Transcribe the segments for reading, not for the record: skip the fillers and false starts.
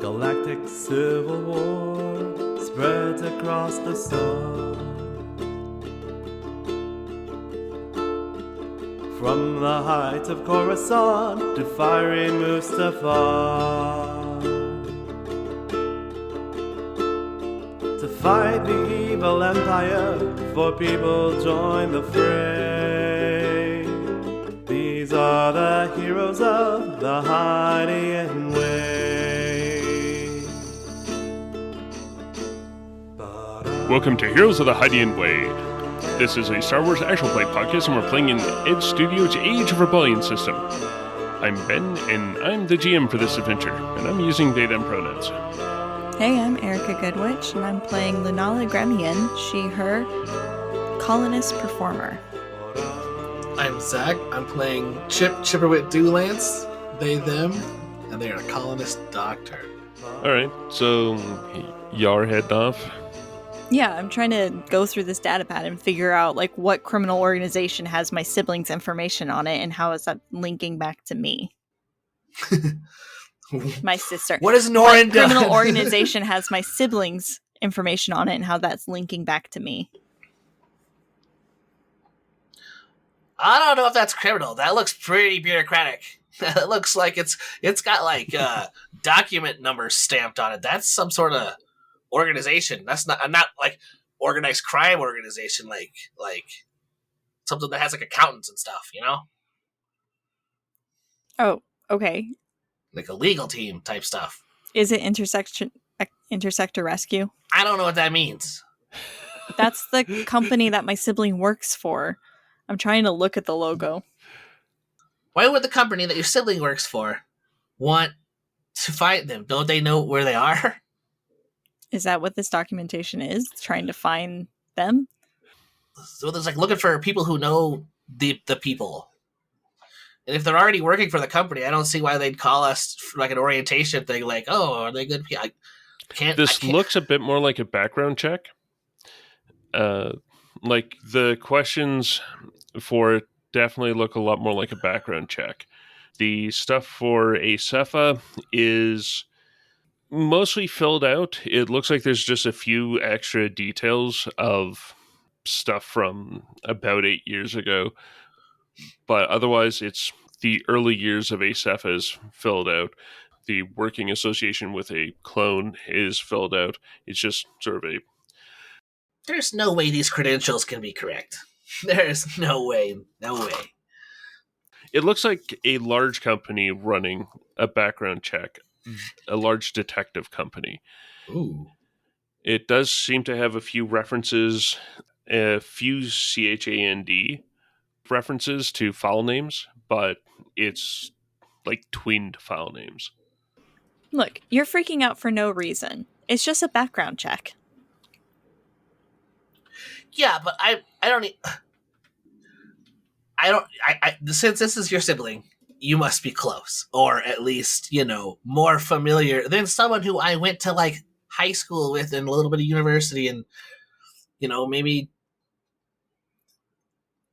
galactic civil war spreads across the sun. From the heights of Coruscant to fiery Mustafar, to fight the evil empire, for people join the fray. These are the heroes of the Hydian Way. Welcome to Heroes of the Hydian Way. This is a Star Wars actual play podcast, and we're playing in Edge Studios' Age of Rebellion system. I'm Ben, and I'm the GM for this adventure, and I'm using they/them pronouns. Hey, I'm Erica Goodwitch, and I'm playing Lunalla Gremian, she/her, colonist performer. I'm Zach. I'm playing Chipperwit Dewlance, they/them, and they are a colonist doctor. Alright, so y'all are heading off. Yeah, I'm trying to go through this data pad and figure out what criminal organization has my siblings' information on it, and how is that linking back to me. My sister. What is Norin done? Criminal organization has my siblings' information on it, and how that's linking back to me. I don't know if that's criminal. That looks pretty bureaucratic. It looks like it's got document numbers stamped on it. That's some sort of organization. That's not like organized crime organization, like something that has accountants and stuff, you know? Oh, okay. Like a legal team type stuff. Is it Intersector Rescue? I don't know what that means. That's the company that my sibling works for. I'm trying to look at the logo. Why would the company that your sibling works for want to find them? Don't they know where they are? Is that what this documentation is? Trying to find them? So there's looking for people who know the people. And if they're already working for the company, I don't see why they'd call us for an orientation thing oh, are they good people? This looks a bit more like a background check. The questions for it definitely look a lot more like a background check. The stuff for a Cepha is mostly filled out. It looks like there's just a few extra details of stuff from about 8 years ago. But otherwise, it's the early years of a Cepha is filled out. The working association with a clone is filled out. It's just sort of a... There's no way these credentials can be correct. There's no way. No way. It looks like a large company running a background check. A large detective company. Ooh. It does seem to have a few references, a few CHAND references to file names, but it's like twinned file names. Look, you're freaking out for no reason. It's just a background check. Yeah, but I since this is your sibling, you must be close, or at least, more familiar than someone who I went to high school with and a little bit of university, and maybe,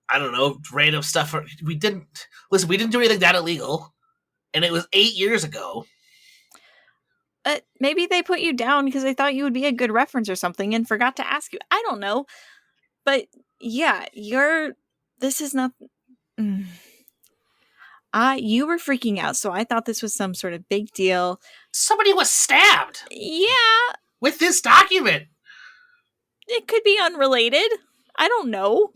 I don't know, random stuff. We didn't do anything that illegal, and it was 8 years ago. Maybe they put you down because they thought you would be a good reference or something and forgot to ask you. I don't know. But yeah, this is not... you were freaking out, so I thought this was some sort of big deal. Somebody was stabbed! Yeah! With this document! It could be unrelated. I don't know.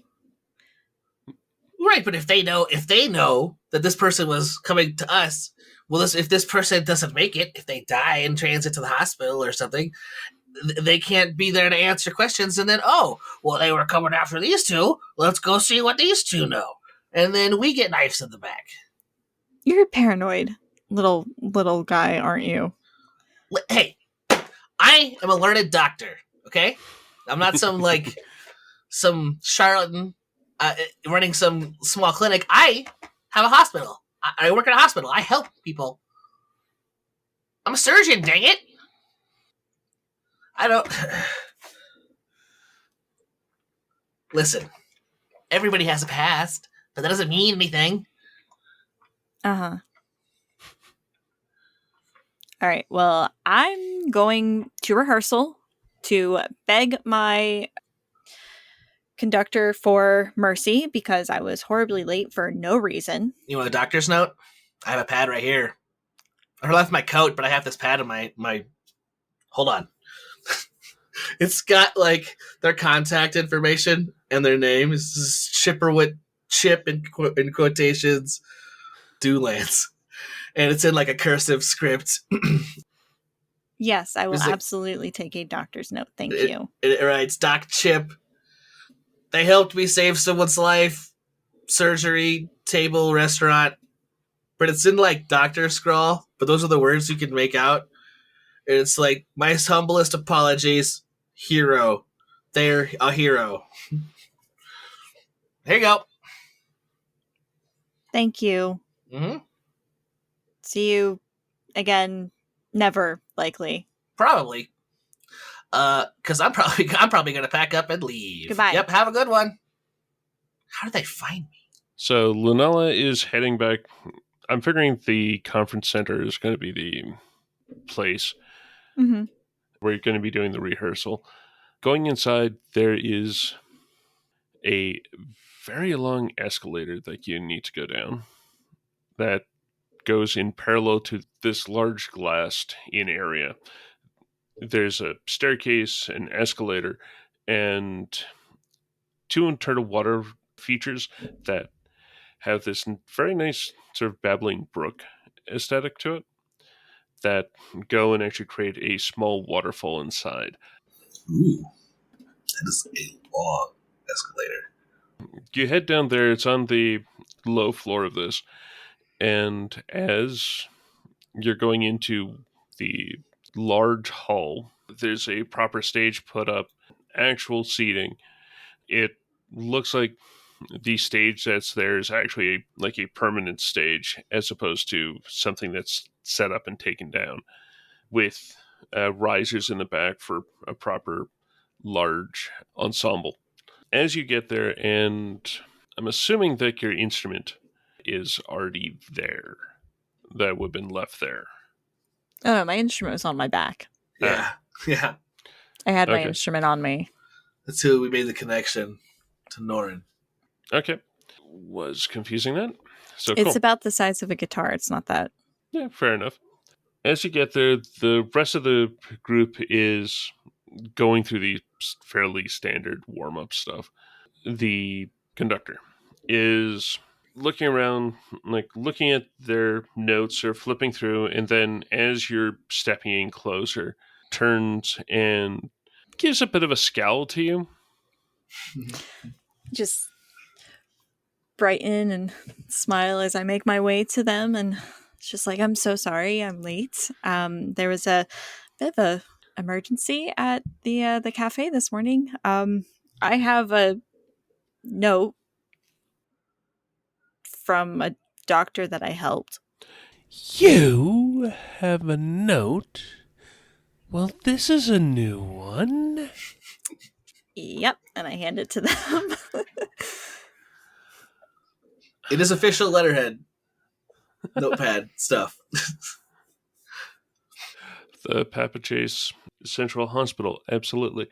Right, but if they know that this person was coming to us, if this person doesn't make it, if they die in transit to the hospital or something, they can't be there to answer questions, and then, they were coming after these two, let's go see what these two know. And then we get knives in the back. You're paranoid, little guy, aren't you? Hey, I am a learned doctor, okay? I'm not some charlatan running some small clinic. I have a hospital. I work in a hospital. I help people. I'm a surgeon, dang it! I don't... Listen, everybody has a past, but that doesn't mean anything. Uh-huh. All right. Well, I'm going to rehearsal to beg my conductor for mercy because I was horribly late for no reason. You want a doctor's note? I have a pad right here. I left my coat, but I have this pad in my. Hold on. It's got like their contact information and their name. It's Chip in quotations, Dulance, and it's in like a cursive script. Yes, I will Is it- absolutely take a doctor's note. Thank you. It writes, Doc Chip. They helped me save someone's life. Surgery, table, restaurant. But it's in like doctor scrawl, but those are the words you can make out. And it's like, my humblest apologies, hero. They're a hero. Here you go. Thank you. Mm-hmm. See you again. Never, likely. Probably. Because I'm probably gonna pack up and leave. Goodbye. Yep, have a good one. How did they find me? So Lunalla is heading back. I'm figuring the conference center is going to be the place Mm-hmm. where you're going to be doing the rehearsal. Going inside, there is a very long escalator that you need to go down that goes in parallel to this large glassed in area. There's a staircase, an escalator, and two internal water features that have this very nice sort of babbling brook aesthetic to it that go and actually create a small waterfall inside. Ooh, that is a long escalator. You head down there, it's on the low floor of this, and as you're going into the large hall, there's a proper stage put up, actual seating. It looks like the stage that's there is actually like a permanent stage as opposed to something that's set up and taken down with risers in the back for a proper large ensemble. As you get there, and I'm assuming that your instrument is already there, that would have been left there. Oh, no, my instrument was on my back. Yeah, yeah. I had my Okay. instrument on me. That's who we made the connection to Norin. Okay. Was confusing that. So cool. It's about the size of a guitar. It's not that. Yeah, fair enough. As you get there, the rest of the group is going through the fairly standard warm-up stuff. The conductor is looking around, like looking at their notes or flipping through, and then as you're stepping in closer, turns and gives a bit of a scowl to you. Just brighten and smile as I make my way to them, and it's just like, I'm so sorry I'm late. There was a bit of a emergency at the cafe this morning. I have a note from a doctor that I helped. You have a note? Well, this is a new one. Yep, and I hand it to them. It is official letterhead. Notepad stuff. The Papa Chase Central Hospital, absolutely.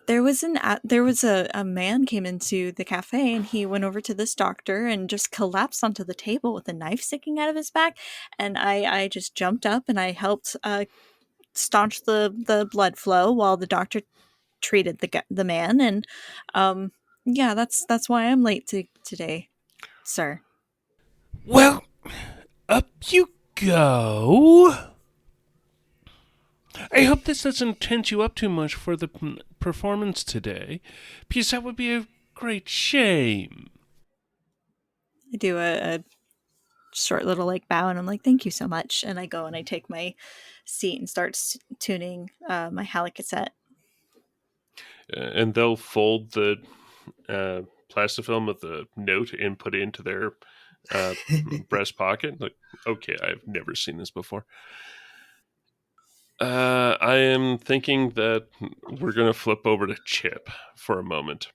There was a man came into the cafe, and he went over to this doctor and just collapsed onto the table with a knife sticking out of his back. And I just jumped up and I helped staunch the blood flow while the doctor treated the man. And yeah, that's why I'm late today, sir. Well, up you go. I hope this doesn't tense you up too much for the performance today, because that would be a great shame. I do a short little like bow, and I'm like, thank you so much. And I go and I take my seat and start tuning my halicassette. And they'll fold the plastifilm of the note and put it into their breast pocket. Like, okay, I've never seen this before. I am thinking that we're going to flip over to Chip for a moment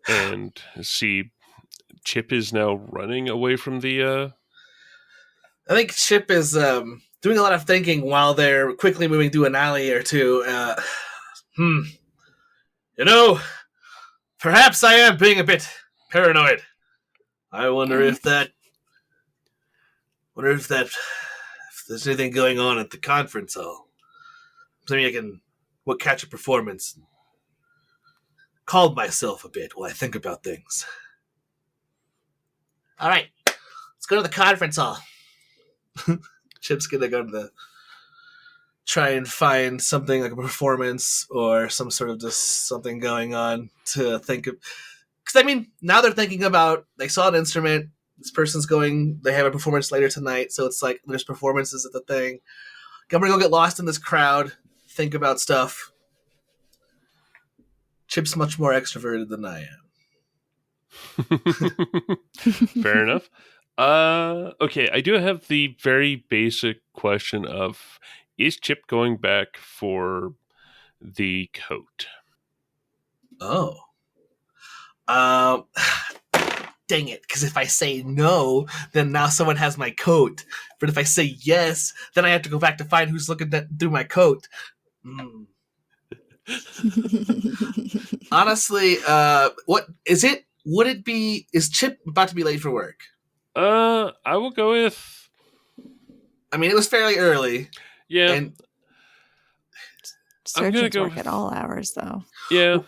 and see Chip is now running away from the... I think Chip is doing a lot of thinking while they're quickly moving through an alley or two. Perhaps I am being a bit paranoid. I wonder if there's anything going on at the conference hall. Maybe I can catch a performance. Calm myself a bit while I think about things. All right, let's go to the conference hall. Chip's gonna try and find something like a performance or some sort of just something going on to think of. Because, I mean, now they're thinking about, they saw an instrument, this person's they have a performance later tonight, so it's like there's performances at the thing. I'm gonna go get lost in this crowd, think about stuff. Chip's much more extroverted than I am. Fair enough. Okay, I do have the very basic question of, is Chip going back for the coat? Oh. Dang it, because if I say no, then now someone has my coat. But if I say yes, then I have to go back to find who's looking through my coat. Honestly, what is it? Would it be? Is Chip about to be late for work? I will go with. I mean, it was fairly early. Yeah. And surgeons work at all hours, though. Yeah. Well,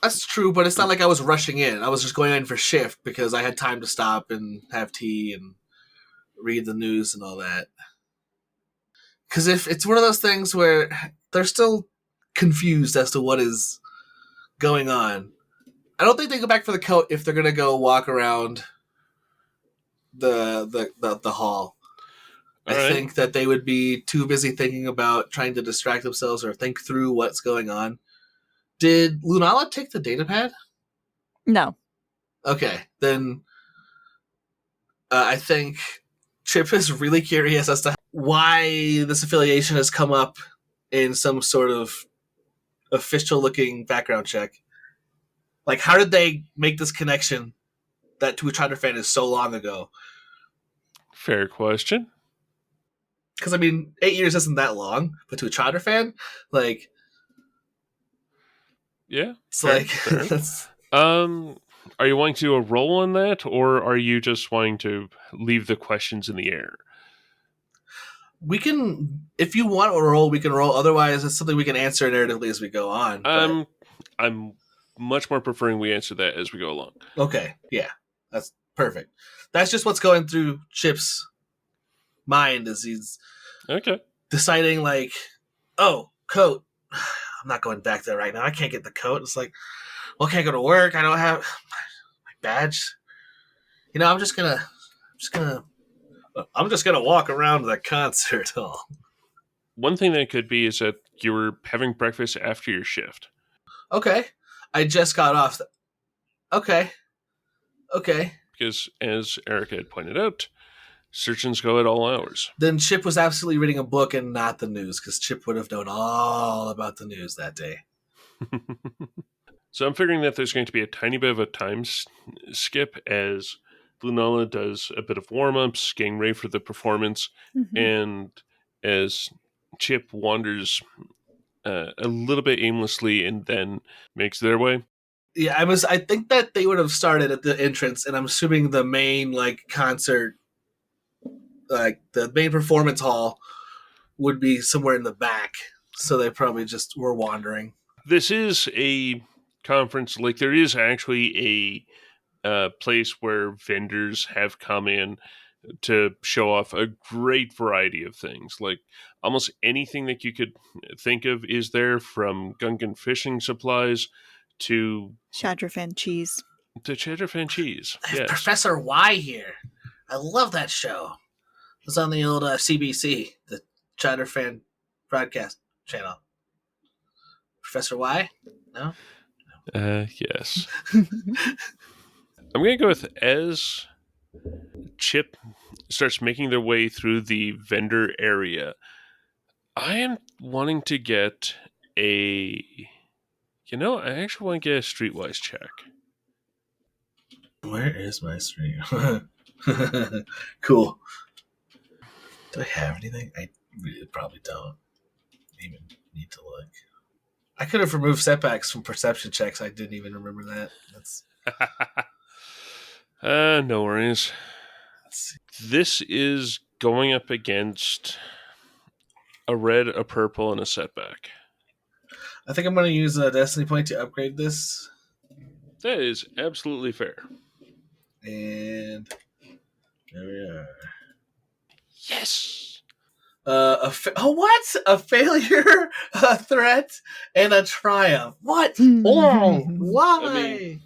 that's true, but it's not like I was rushing in. I was just going in for shift because I had time to stop and have tea and read the news and all that. Because if it's one of those things where they're still confused as to what is going on, I don't think they go back for the coat if they're going to go walk around the hall. I think that they would be too busy thinking about trying to distract themselves or think through what's going on. Did Lunalla take the data pad? No. Okay, then I think Chip is really curious as to why this affiliation has come up in some sort of official-looking background check. Like, how did they make this connection that to a Trotter fan is so long ago? Fair question. Because, I mean, 8 years isn't that long, but to a Trotter fan, like... Yeah. It's fair, like... fair. That's... Are you wanting to do a roll on that, or are you just wanting to leave the questions in the air? We can... If you want a roll, we can roll. Otherwise, it's something we can answer narratively as we go on. I'm much more preferring we answer that as we go along. Okay, yeah. That's perfect. That's just what's going through Chip's mind as he's deciding, like, oh, coat. I'm not going back there right now. I can't get the coat. It's like, well, I can't go to work. I don't have my badge. You know, I'm just gonna walk around the concert hall. One thing that could be is that you were having breakfast after your shift. Okay. I just got off. Okay. Because, as Erica had pointed out, surgeons go at all hours. Then Chip was absolutely reading a book and not the news, because Chip would have known all about the news that day. So I'm figuring that there's going to be a tiny bit of a time skip as Lunalla does a bit of warm-ups, getting ready for the performance, and as Chip wanders a little bit aimlessly and then makes their way. Yeah, I think that they would have started at the entrance, and I'm assuming the main concert, the main performance hall, would be somewhere in the back. So they probably just were wandering. This is a conference. There is actually a place where vendors have come in to show off a great variety of things. Like, almost anything that you could think of is there, from Gungan fishing supplies to Chadrafan cheese. Yes. Professor Y here. I love that show. It was on the old CBC, the Chadrafan broadcast channel. Professor Y? No? Yes. I'm going to go with, as Chip starts making their way through the vendor area, I am wanting to get I actually want to get a streetwise check. Where is my street? Cool. Do I have anything? really probably don't even need to look. I could have removed setbacks from perception checks. I didn't even remember that. No worries. Let's see. This is going up against a red, a purple, and a setback. I think I'm going to use a destiny point to upgrade this. That is absolutely fair. And there we are. Yes! What? A failure, a threat, and a triumph. What? Oh, why? I mean,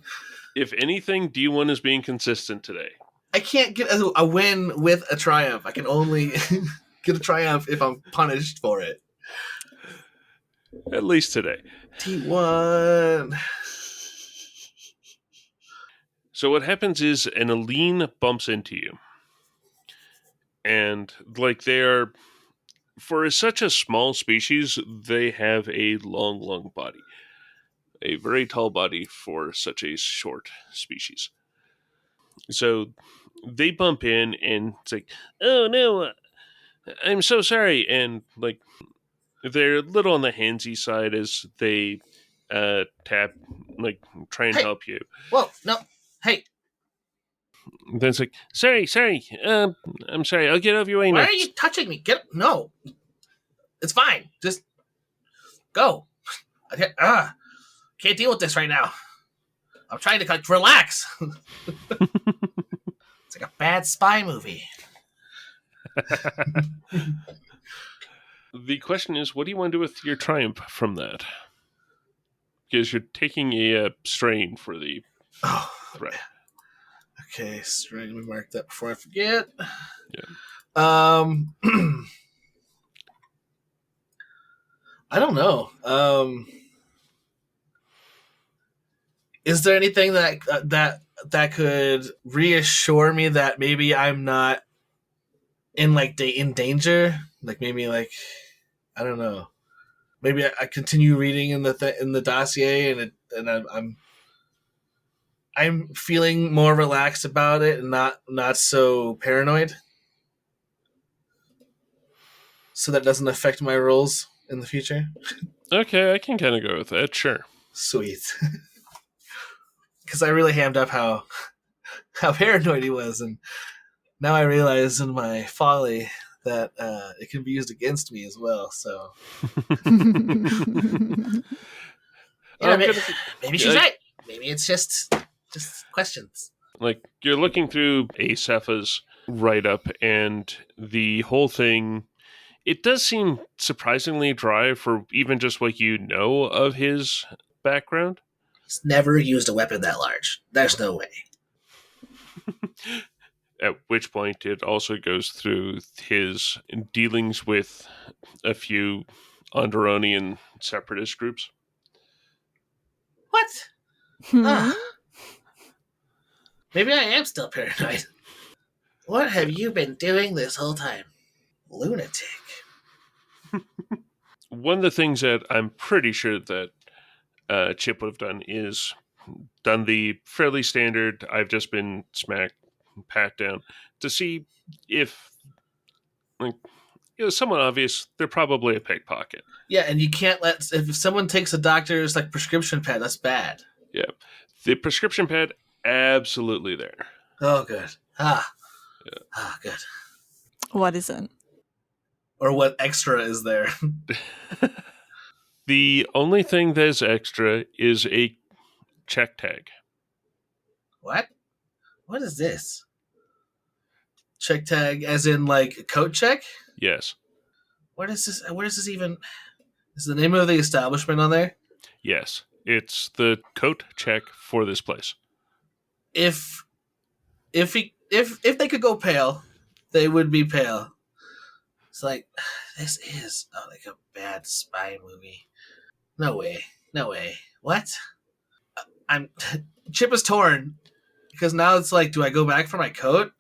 if anything, D1 is being consistent today. I can't get a win with a triumph. I can only get a triumph if I'm punished for it. At least today. T1. So what happens is an Aline bumps into you. And, like, they're... For such a small species, they have a long body. A very tall body for such a short species. So they bump in and it's like, oh no, I'm so sorry. And like they're a little on the handsy side as they tap, like try and help you. Whoa, no. Hey. Then it's like, sorry, I'm sorry, I'll get over your way Why next. are you touching me? No. It's fine. Just go. Can't deal with this right now. I'm trying to relax. It's like a bad spy movie. The question is, what do you want to do with your triumph from that? Because you're taking a strain for the threat. Okay, strain. Let me mark that before I forget. Yeah. I don't know. Is there anything that could reassure me that maybe I'm not in danger? Like maybe I don't know. Maybe I continue reading in the dossier and I'm feeling more relaxed about it and not so paranoid. So that doesn't affect my roles in the future. Okay, I can kind of go with that, sure. Sweet. Because I really hammed up how paranoid he was, and now I realize in my folly that it can be used against me as well. So, maybe she's right. Maybe it's just questions. Like you're looking through Acepha's write-up, and the whole thing. It does seem surprisingly dry for even just what you know of his background. He's never used a weapon that large. There's no way. At which point it also goes through his dealings with a few Onderonian separatist groups. What? Maybe I am still paranoid. What have you been doing this whole time? Lunatic. One of the things that I'm pretty sure that Chip would have done is done the fairly standard, I've just been smacked, pat down, to see if, somewhat obvious, they're probably a pickpocket. Yeah, and you can't if someone takes a doctor's prescription pad, that's bad. Yeah. The prescription pad, absolutely there. Oh, good. Yeah. Good. What isn't? Or what extra is there? The only thing that is extra is a check tag. What? What is this? Check tag as in a coat check? Yes. What is this? What is this even? Is the name of the establishment on there? Yes. It's the coat check for this place. If they could go pale, they would be pale. It's this is a bad spy movie. No way. What? Chip is torn because now it's do I go back for my coat?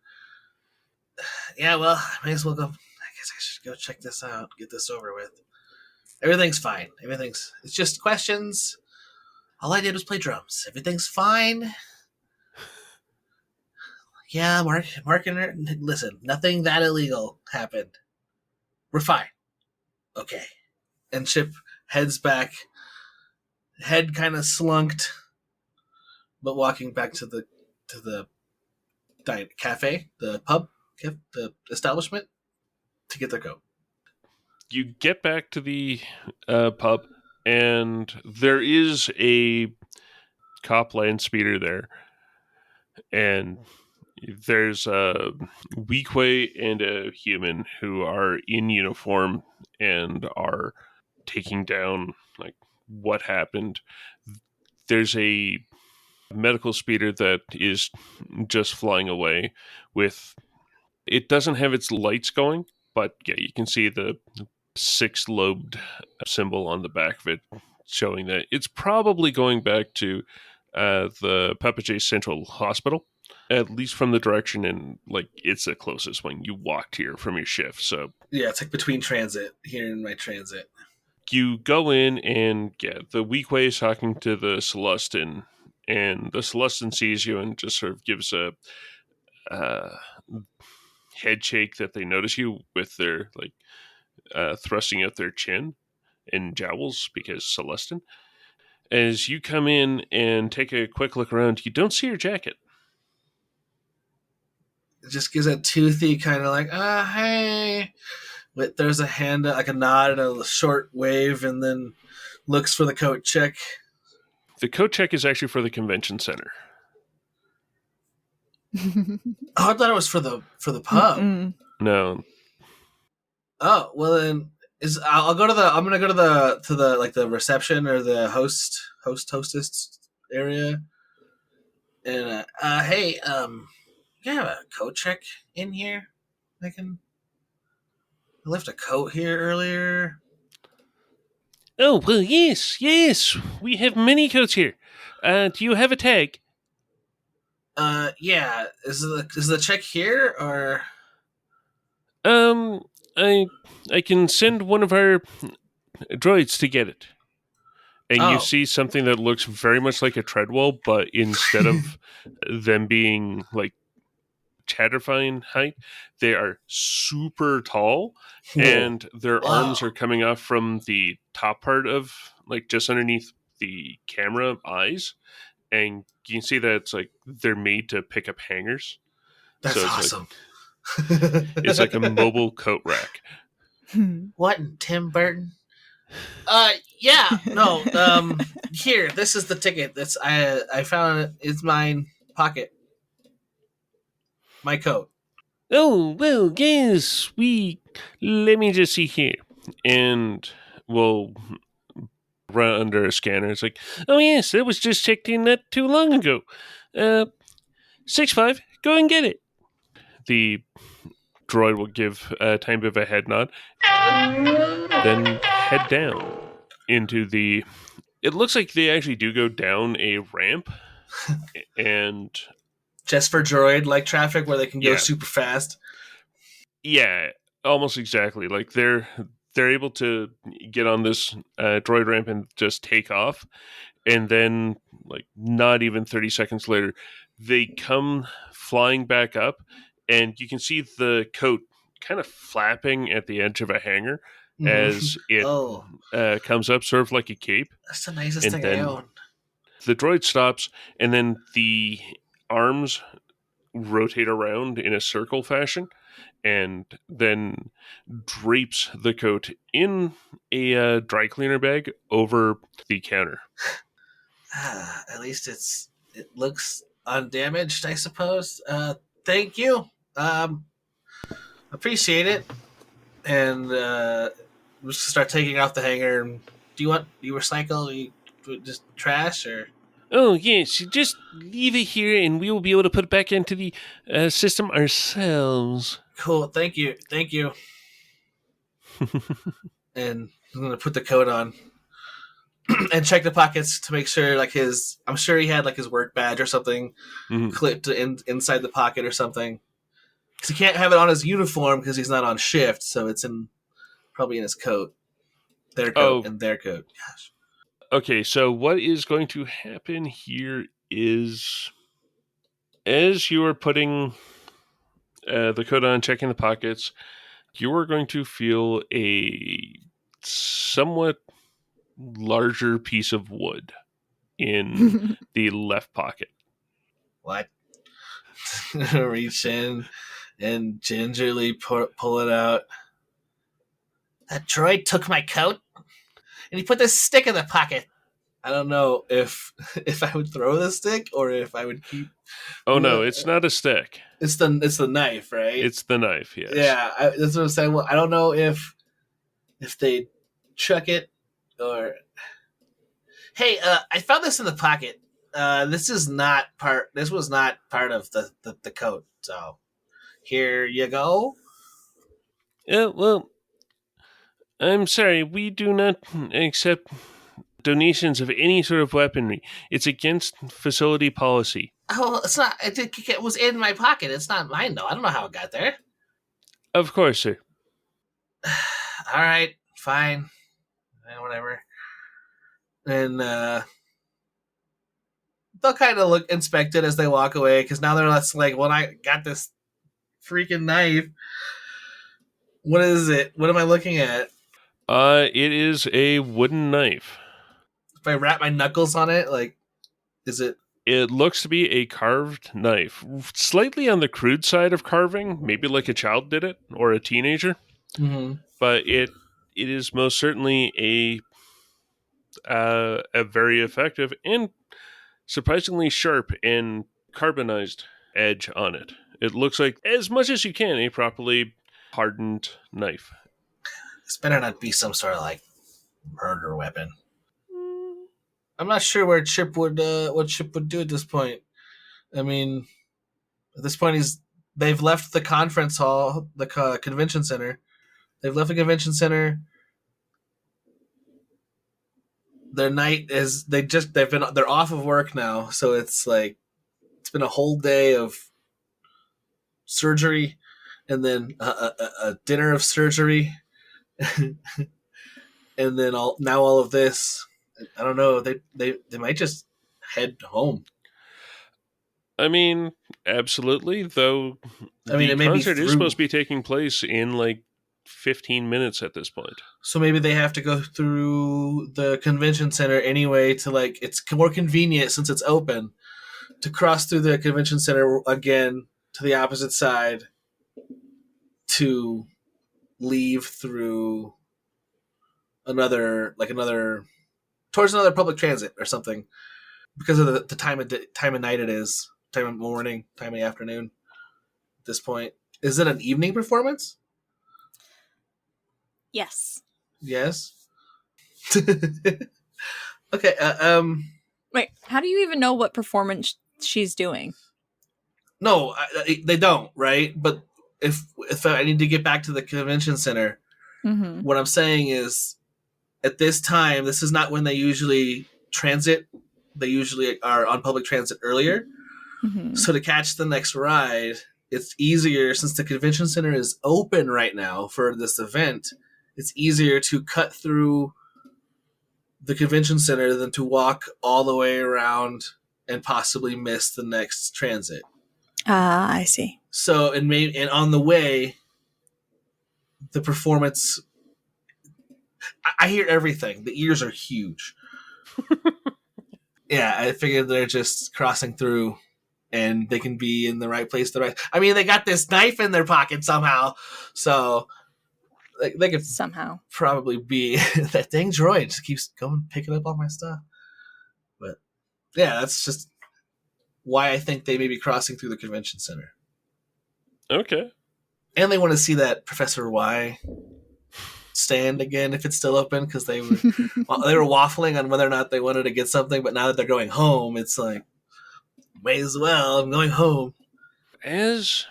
Yeah, well, I may as well go. I guess I should go check this out, get this over with. Everything's fine. It's just questions. All I did was play drums. Everything's fine. Yeah, Mark and her. Listen, nothing that illegal happened. We're fine. Okay. And Chip heads back, head kind of slunked, but walking back to the cafe, the pub, the establishment, to get their coat. You get back to the pub, and there is a cop land speeder there, and there's a Weequay and a human who are in uniform and are taking down like what happened. There's a medical speeder that is just flying away with it doesn't have its lights going, but yeah, you can see the six-lobed symbol on the back of it showing that it's probably going back to the Papache Central Hospital, at least from the direction, and like it's the closest one. You walked here from your shift, so Yeah, it's like between transit, here in my transit. you go in and the Weequay is talking to the Celestin, and the Celestin sees you and just sort of gives a head shake that they notice you with their like thrusting out their chin and jowls because Celestin. As you come in and take a quick look around, you don't see your jacket. It just gives a toothy kind of like, hey. But there's a hand, like a nod and a short wave, and then looks for the coat check. The coat check is actually for the convention center. Oh, I thought it was for the pub. Mm-mm. No. Oh, well then I'm gonna go to the like the reception or the hostess area. And hey, you have a coat check in here? I left a coat here earlier. Oh, well, yes. We have many coats here. Do you have a tag? Yeah. Is the check here or? I can send one of our droids to get it. And you see something that looks very much like a treadwell, but instead of them being like Chatterfine height, they are super tall, and their arms are coming off from the top part of like just underneath the camera eyes, and you can see that it's like they're made to pick up hangers. That's so it's awesome. It's like a mobile coat rack. What in Tim Burton? Yeah, no. Here, this is the ticket. That's I found it. It's mine pocket. My coat. Oh, well, yes, let me just see here. And we'll run under a scanner. It's like, oh, yes, that was just checked in not too long ago. 6-5, go and get it. The droid will give a tiny bit of a head nod, then head down into the... It looks like they actually do go down a ramp, and... Just for droid like traffic where they can go super fast. Yeah, almost exactly. Like they're able to get on this droid ramp and just take off, and then like not even 30 seconds later, they come flying back up, and you can see the coat kind of flapping at the edge of a hangar as it comes up, sort of like a cape. That's the nicest thing I own. The droid stops, and then the arms rotate around in a circle fashion, and then drapes the coat in a dry cleaner bag over the counter. At least it looks undamaged, I suppose. Thank you. Appreciate it. And we'll start taking off the hanger. Do you recycle? Do you just trash or? Oh, yes. You just leave it here and we will be able to put it back into the system ourselves. Cool. Thank you. And I'm going to put the coat on and check the pockets to make sure, like I'm sure he had like his work badge or something clipped inside the pocket or something. Because he can't have it on his uniform because he's not on shift. So it's probably in his coat. Their coat and their coat. Gosh. Okay, so what is going to happen here is as you are putting the coat on, checking the pockets, you are going to feel a somewhat larger piece of wood in the left pocket. What? Reach in and gingerly pull it out. That droid took my coat, and he put this stick in the pocket. I don't know if I would throw the stick or if I would keep. Oh no, it's not a stick. It's the knife, right? It's the knife. Yes. Yeah, that's what I'm saying. Well, I don't know if they chuck it or. Hey, I found this in the pocket. This was not part of the coat. So here you go. Well, I'm sorry, we do not accept donations of any sort of weaponry. It's against facility policy. Oh, it's not. It was in my pocket. It's not mine, though. I don't know how it got there. Of course, sir. All right, fine, whatever. And they'll kind of inspect it as they walk away because now they're less like, "Well, I got this freaking knife. What is it? What am I looking at?" It is a wooden knife. If I wrap my knuckles on it, like, is it? It looks to be a carved knife. Slightly on the crude side of carving, maybe like a child did it, or a teenager. Mm-hmm. But it is most certainly a very effective and surprisingly sharp and carbonized edge on it. It looks like, as much as you can, a properly hardened knife. This better not be some sort of like murder weapon. I'm not sure what Chip would do at this point. I mean, at this point, they've left the conference hall, the convention center. They've left the convention center. Their night is they're off of work now, so it's like it's been a whole day of surgery, and then a dinner of surgery, and then all of this. I don't know. They might just head home. I mean, absolutely. Though I mean, the concert is supposed to be taking place in like 15 minutes at this point. So maybe they have to go through the convention center anyway to like it's more convenient since it's open to cross through the convention center again to the opposite side to leave through another towards another public transit or something because of the time of night it is, time of morning, time of afternoon. At this point, is it an evening performance? Yes. Yes. Okay. Wait, how do you even know what performance she's doing? No, they don't, right? But if I need to get back to the convention center, what I'm saying is, at this time, this is not when they usually transit. They usually are on public transit earlier. Mm-hmm. So to catch the next ride, it's easier since the convention center is open right now for this event. It's easier to cut through the convention center than to walk all the way around and possibly miss the next transit. I see. So, and on the way, the performance, I hear everything. The ears are huge. Yeah, I figured they're just crossing through and they can be in the right place. I mean, they got this knife in their pocket somehow. So they could somehow probably be that dang droid just keeps going picking up all my stuff. But yeah, that's just why I think they may be crossing through the convention center. Okay. And they want to see that Professor Y stand again if it's still open because they were waffling on whether or not they wanted to get something, but now that they're going home, it's like may as well. I'm going home. As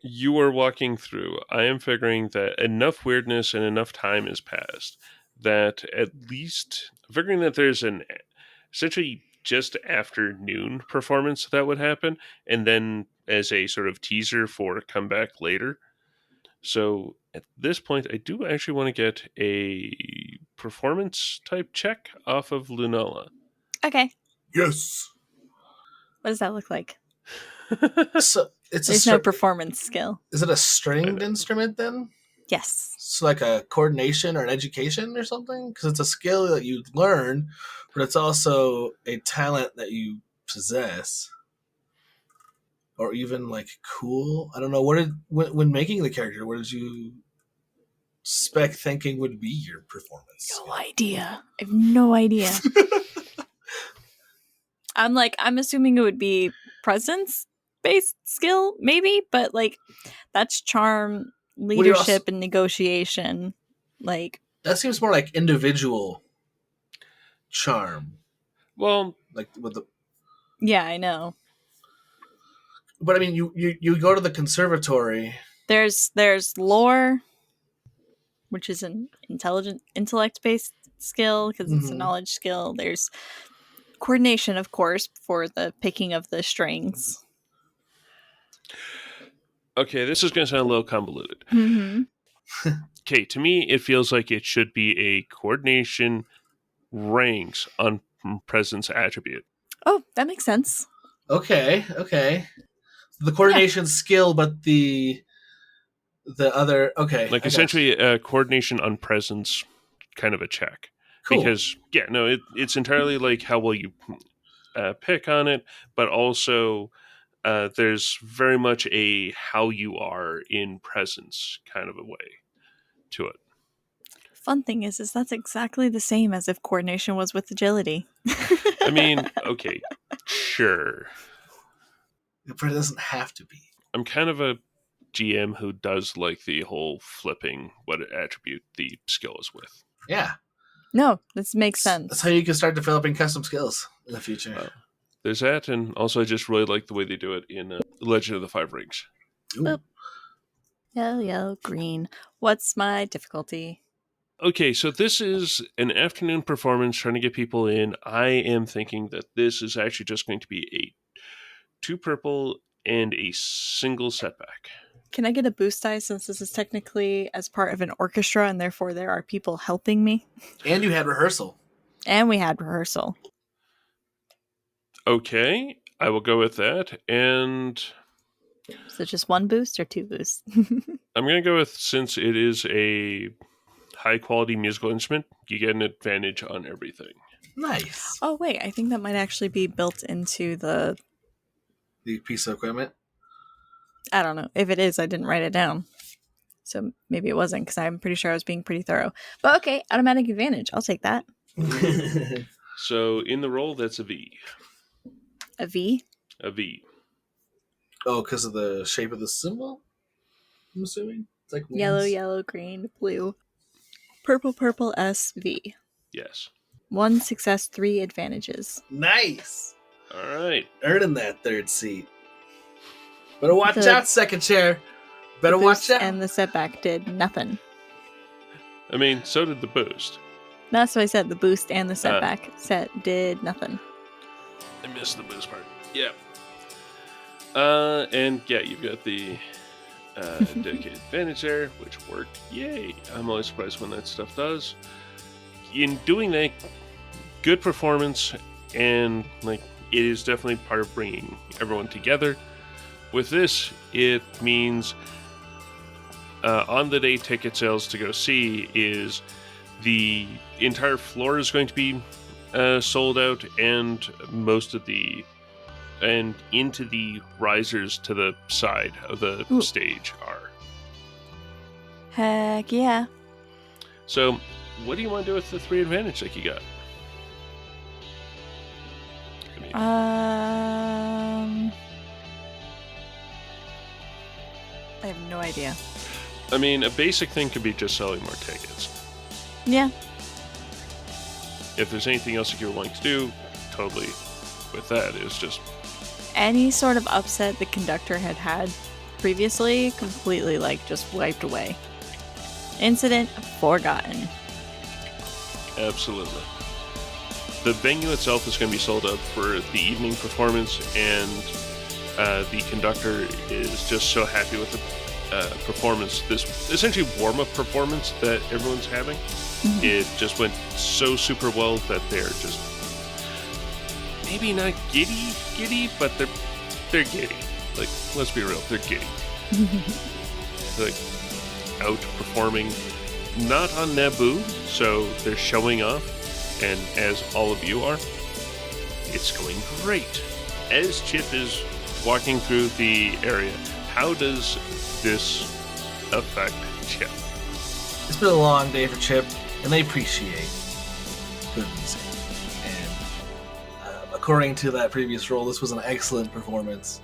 you are walking through, I am figuring that enough weirdness and enough time has passed that at least figuring that there's an essentially just afternoon performance that would happen, and then as a sort of teaser for come back later. So at this point, I do actually want to get a performance type check off of Lunalla. Okay. Yes. What does that look like? So it's there's no performance skill. Is it a stringed instrument then? Yes. It's like a coordination or an education or something? Because it's a skill that you learn, but it's also a talent that you possess. Or even like cool. I don't know. When making the character, what did you thinking would be your performance? No idea. I have no idea. I'm assuming it would be presence-based skill, maybe, but like that's charm, leadership, and negotiation. Like that seems more like individual charm. Well, like with the. Yeah, I know. But I mean, you go to the conservatory. There's lore, which is an intellect-based skill because it's a knowledge skill. There's coordination, of course, for the picking of the strings. Okay, this is going to sound a little convoluted. Mm-hmm. Okay, to me, it feels like it should be a coordination ranks on presence attribute. Oh, that makes sense. Okay. The coordination skill, but the other. Okay. Like essentially a coordination on presence kind of a check. Cool. Because, it's entirely like how well you pick on it, but also there's very much a how you are in presence kind of a way to it. Fun thing is that's exactly the same as if coordination was with agility. I mean, okay, sure. But it doesn't have to be. I'm kind of a GM who does like the whole flipping what attribute the skill is with. Yeah. No, this makes sense. That's how you can start developing custom skills in the future. There's that, and also I just really like the way they do it in Legend of the Five Rings. Boop. Yellow, green. What's my difficulty? Okay, so this is an afternoon performance trying to get people in. I am thinking that this is actually just going to be a 2 purple and a single setback. Can I get a boost die since this is technically as part of an orchestra and therefore there are people helping me? And you had rehearsal. And we had rehearsal. Okay, I will go with that. And so just 1 boost or 2 boosts? I'm going to go with, since it is a high quality musical instrument, you get an advantage on everything. Nice. Oh wait, I think that might actually be built into the piece of equipment. I don't know. If it is, I didn't write it down. So maybe it wasn't, because I'm pretty sure I was being pretty thorough. But okay, automatic advantage. I'll take that. So in the roll, that's a V. A V? A V. Oh, because of the shape of the symbol? I'm assuming? It's like wings. Yellow, green, blue. Purple, S, V. Yes. 1 success, 3 advantages. Nice. All right. Earning that 3rd seat. Better watch out, second chair. Better watch out. And the setback did nothing. I mean, so did the boost. That's what I said. The boost and the setback did nothing. I missed the boost part. Yeah. And yeah, you've got the dedicated advantage there, which worked. Yay. I'm always surprised when that stuff does. In doing that, good performance, and like it is definitely part of bringing everyone together. With this, it means on the day ticket sales to go see is the entire floor is going to be sold out, and most of the and into the risers to the side of the stage are. Heck yeah. So, what do you want to do with the 3 advantage that you got? I have no idea. I mean, a basic thing could be just selling more tickets. Yeah. If there's anything else that you're wanting to do, totally with that is just... Any sort of upset the conductor had previously, completely, just wiped away. Incident forgotten. Absolutely. The venue itself is going to be sold out for the evening performance, and the conductor is just so happy with the performance, this essentially warm-up performance that everyone's having. Mm-hmm. It just went so super well that they're just maybe not giddy, but they're giddy. Like, let's be real, they're giddy. Like, outperforming, not on Naboo, so they're showing off, and as all of you are, it's going great. As Chip is walking through the area, how does this affect Chip? It's been a long day for Chip, and they appreciate good music. And according to that previous role, this was an excellent performance.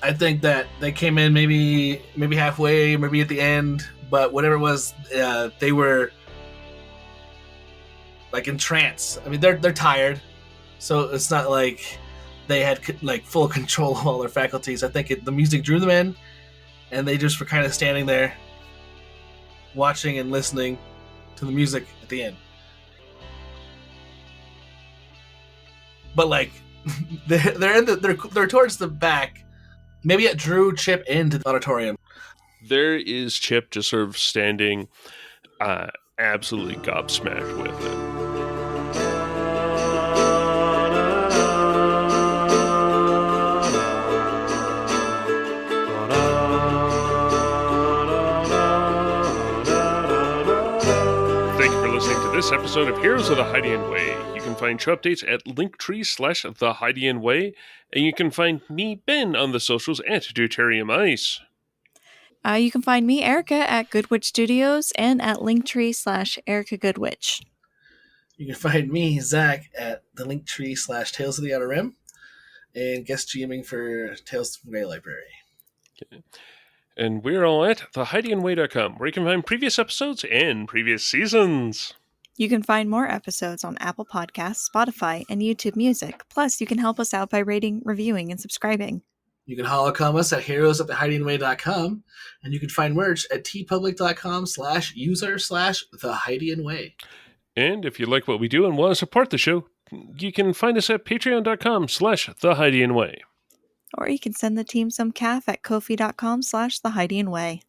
I think that they came in maybe halfway, maybe at the end, but whatever it was, they were like in trance. I mean, they're tired, so it's not like they had like full control of all their faculties. I think the music drew them in, and they just were kind of standing there, watching and listening to the music at the end. But like, they're towards the back. Maybe it drew Chip into the auditorium. There is Chip just sort of standing, absolutely gobsmacked with it. Thank you for listening to this episode of Heroes of the Hydian Way. You can find show updates at linktree/The Hydian Way, and you can find me, Ben, on the socials at Deuterium Ice. You can find me, Erica, at Goodwitch Studios and at Linktree/Erica Goodwitch. You can find me, Zach, at the Linktree/Tales of the Outer Rim, and guest GMing for Tales from Grey Library. Okay. And we're all at thehydianway.com, where you can find previous episodes and previous seasons. You can find more episodes on Apple Podcasts, Spotify, and YouTube Music. Plus, you can help us out by rating, reviewing, and subscribing. You can holocom us at heroesofthehydianway.com, and you can find merch at tpublic.com/user/thehydianway. And if you like what we do and want to support the show, you can find us at patreon.com/thehydianway. Or you can send the team some calf at kofi.com/thehydianway.